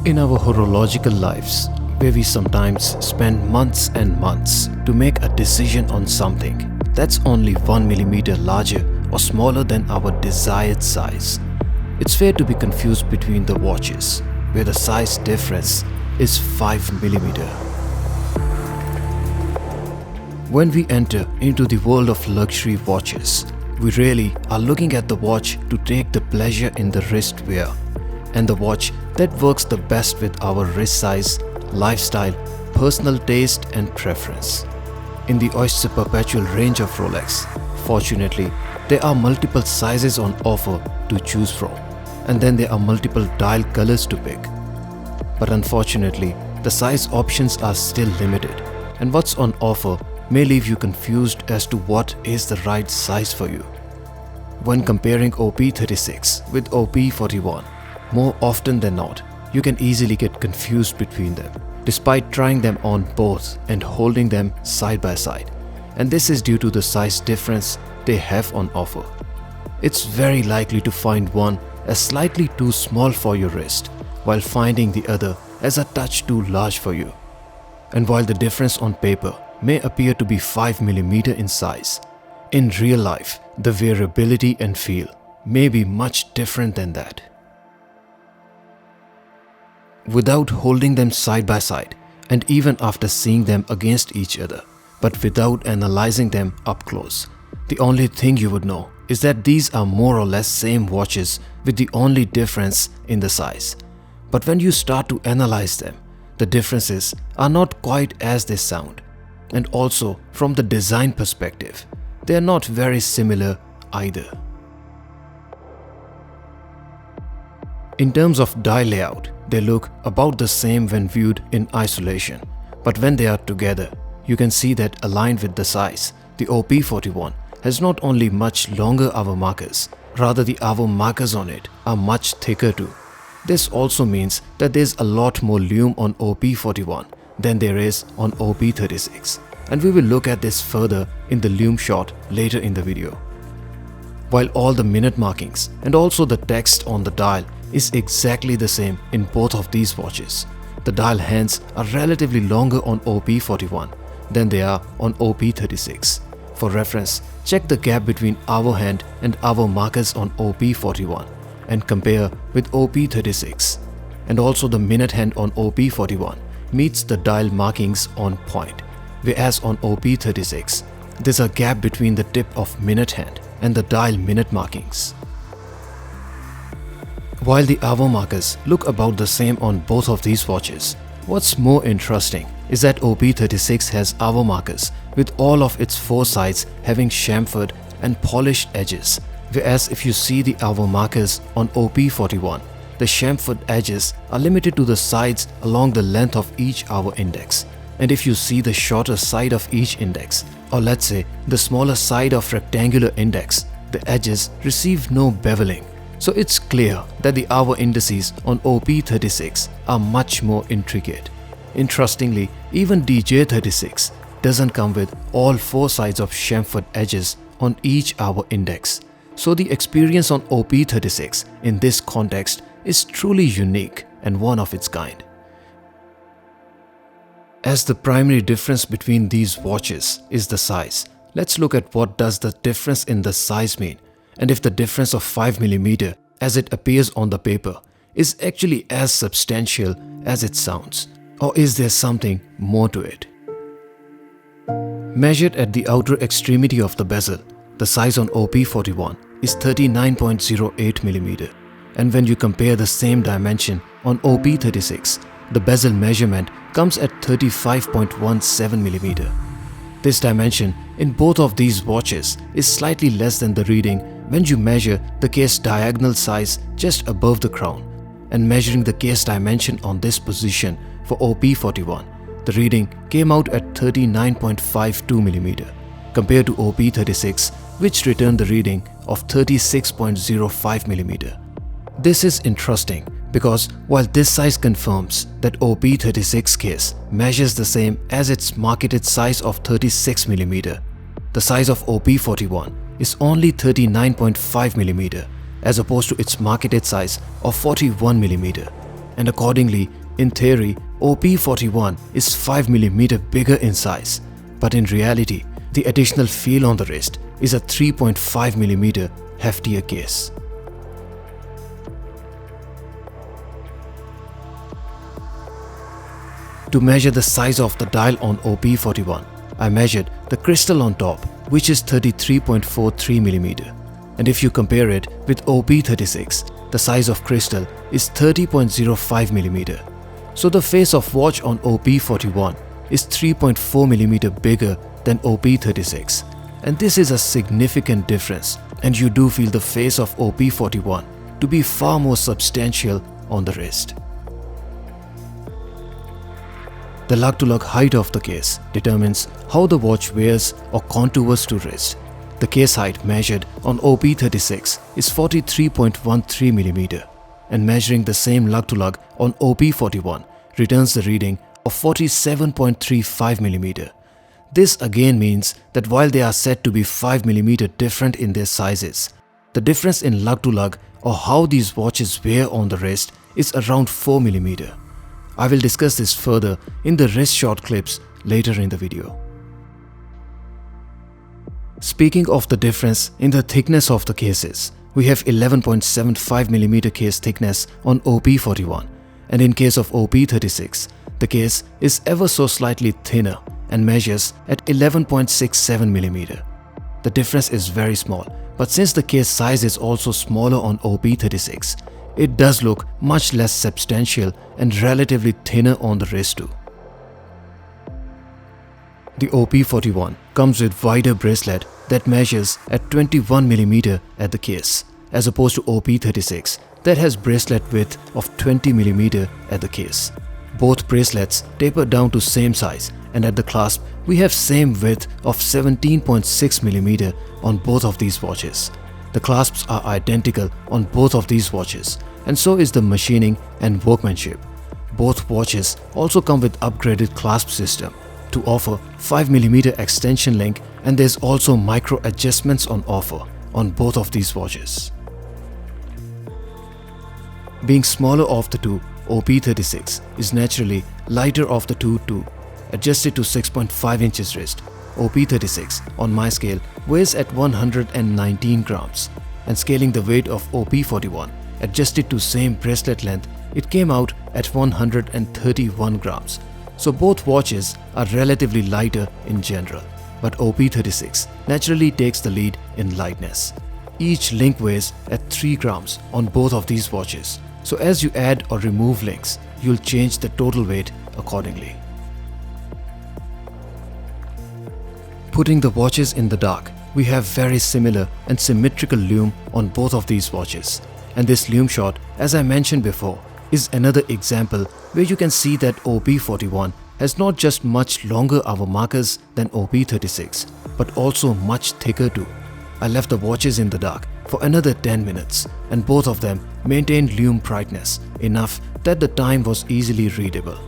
In our horological lives, where we sometimes spend months and months to make a decision on something that's only 1 millimeter larger or smaller than our desired size, it's fair to be confused between the watches, where the size difference is 5 millimeter. When we enter into the world of luxury watches, we really are looking at the watch to take the pleasure in the wrist wear, and the watch that works the best with our wrist size, lifestyle, personal taste and preference. In the Oyster Perpetual range of Rolex, fortunately, there are multiple sizes on offer to choose from, and then there are multiple dial colors to pick. But unfortunately, the size options are still limited, and what's on offer may leave you confused as to what is the right size for you. When comparing OP36 with OP41, more often than not, you can easily get confused between them, despite trying them on both and holding them side by side. And this is due to the size difference they have on offer. It's very likely to find one as slightly too small for your wrist, while finding the other as a touch too large for you. And while the difference on paper may appear to be 5 millimeter in size, in real life, the wearability and feel may be much different than that. Without holding them side by side, and even after seeing them against each other, but without analyzing them up close, the only thing you would know is that these are more or less same watches with the only difference in the size. But when you start to analyze them, the differences are not quite as they sound. And also, from the design perspective, they are not very similar either. In terms of dial layout, they look about the same when viewed in isolation, but when they are together, you can see that aligned with the size, the OP41 has not only much longer hour markers, rather the hour markers on it are much thicker too. This also means that there's a lot more lume on OP41 than there is on OP36, and we will look at this further in the lume shot later in the video. While all the minute markings and also the text on the dial is exactly the same in both of these watches, the dial hands are relatively longer on OP41 than they are on OP36. For reference, check the gap between hour hand and hour markers on OP41 and compare with OP36. And also the minute hand on OP41 meets the dial markings on point, whereas on OP36, there's a gap between the tip of minute hand and the dial minute markings. While the hour markers look about the same on both of these watches, what's more interesting is that OP36 has hour markers with all of its four sides having chamfered and polished edges, whereas if you see the hour markers on OP41, the chamfered edges are limited to the sides along the length of each hour index. And if you see the shorter side of each index, or let's say the smaller side of rectangular index, the edges receive no beveling. So it's clear that the hour indices on OP36 are much more intricate. Interestingly, even DJ36 doesn't come with all four sides of chamfered edges on each hour index. So the experience on OP36 in this context is truly unique and one of its kind. As the primary difference between these watches is the size, let's look at what does the difference in the size mean, and if the difference of 5 millimeter as it appears on the paper is actually as substantial as it sounds, or is there something more to it? Measured at the outer extremity of the bezel, the size on OP41 is 39.08 millimeter, and when you compare the same dimension on OP36, the bezel measurement comes at 35.17 millimeter. This dimension in both of these watches is slightly less than the reading when you measure the case diagonal size just above the crown, and measuring the case dimension on this position for OP41, the reading came out at 39.52 mm compared to OP36, which returned the reading of 36.05 mm. This is interesting because while this size confirms that OP36 case measures the same as its marketed size of 36 mm, the size of OP41 is only 39.5 mm as opposed to its marketed size of 41 mm. and accordingly, in theory, OP41 is 5mm bigger in size, but in reality, the additional feel on the wrist is a 3.5mm heftier case. To measure the size of the dial on OP41, I measured the crystal on top, which is 33.43mm. And if you compare it with OP36, the size of crystal is 30.05mm. So the face of watch on OP41 is 3.4mm bigger than OP36. And this is a significant difference, and you do feel the face of OP41 to be far more substantial on the wrist. The lug-to-lug height of the case determines how the watch wears or contours to wrist. The case height measured on OP36 is 43.13mm, and measuring the same lug-to-lug on OP41 returns the reading of 47.35mm. This again means that while they are said to be 5mm different in their sizes, the difference in lug-to-lug or how these watches wear on the wrist is around 4mm. I will discuss this further in the wrist shot clips later in the video. Speaking of the difference in the thickness of the cases, we have 11.75mm case thickness on OP41, and in case of OP36, the case is ever so slightly thinner and measures at 11.67mm. The difference is very small, but since the case size is also smaller on OP36, it does look much less substantial and relatively thinner on the wrist too. The OP41 comes with wider bracelet that measures at 21mm at the case, as opposed to OP36 that has bracelet width of 20mm at the case. Both bracelets taper down to same size, and at the clasp we have same width of 17.6mm on both of these watches. The clasps are identical on both of these watches, and so is the machining and workmanship. Both watches also come with upgraded clasp system to offer 5mm extension link, and there's also micro adjustments on offer on both of these watches. Being smaller of the two, OP36 is naturally lighter of the two too. Adjusted to 6.5 inches wrist, OP36 on my scale weighs at 119 grams, and scaling the weight of OP41 adjusted to same bracelet length, it came out at 131 grams. So both watches are relatively lighter in general, but OP36 naturally takes the lead in lightness. Each link weighs at 3 grams on both of these watches, so as you add or remove links, you'll change the total weight accordingly. Putting the watches in the dark, we have very similar and symmetrical lume on both of these watches. And this lume shot, as I mentioned before, is another example where you can see that OP41 has not just much longer hour markers than OP36, but also much thicker too. I left the watches in the dark for another 10 minutes, and both of them maintained lume brightness enough that the time was easily readable.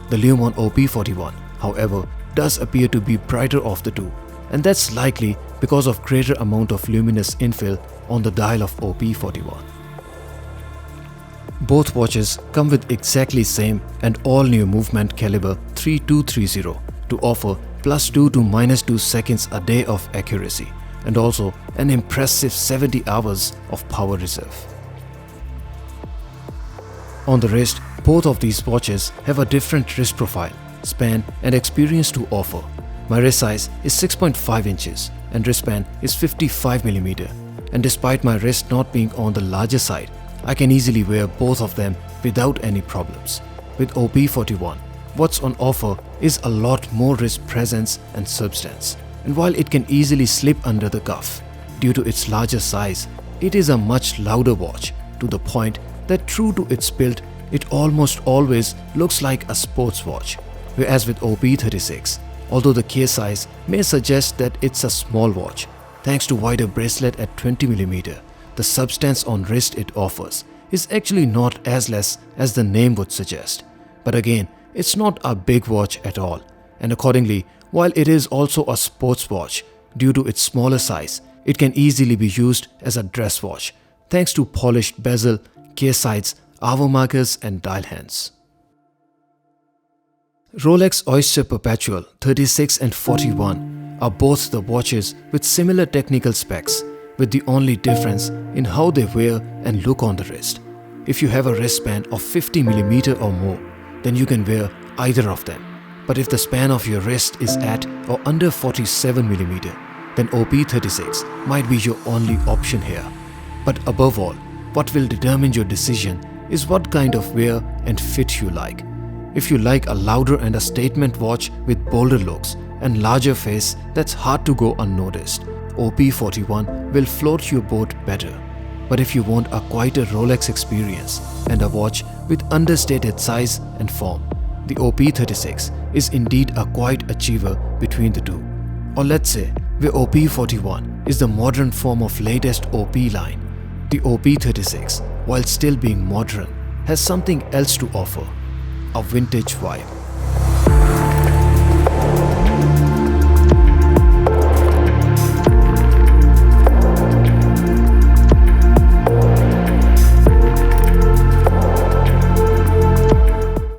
The lume on OP41, however, does appear to be brighter of the two, and that's likely because of greater amount of luminous infill on the dial of OP41. Both watches come with exactly same and all new movement caliber 3230 to offer +2 to -2 seconds a day of accuracy, and also an impressive 70 hours of power reserve. On the wrist, both of these watches have a different wrist profile, span and experience to offer. My wrist size is 6.5 inches and wristband is 55mm, and despite my wrist not being on the larger side, I can easily wear both of them without any problems. With OP41, what's on offer is a lot more wrist presence and substance, and while it can easily slip under the cuff, due to its larger size, it is a much louder watch, to the point that true to its build, it almost always looks like a sports watch. Whereas with OP36, although the case size may suggest that it's a small watch, thanks to wider bracelet at 20mm, the substance on wrist it offers is actually not as less as the name would suggest. But again, it's not a big watch at all, and accordingly, while it is also a sports watch, due to its smaller size, it can easily be used as a dress watch, thanks to polished bezel, case sides, hour markers and dial hands. Rolex Oyster Perpetual 36 and 41 are both the watches with similar technical specs, with the only difference in how they wear and look on the wrist. If you have a wristband of 50mm or more, then you can wear either of them. But if the span of your wrist is at or under 47mm, then OP36 might be your only option here. But above all, what will determine your decision is what kind of wear and fit you like. If you like a louder and a statement watch with bolder looks and larger face that's hard to go unnoticed, OP41 will float your boat better. But if you want a quieter Rolex experience and a watch with understated size and form, the OP36 is indeed a quiet achiever between the two. Or let's say, where OP41 is the modern form of latest OP line, the OP36, while still being modern, has something else to offer: a vintage vibe.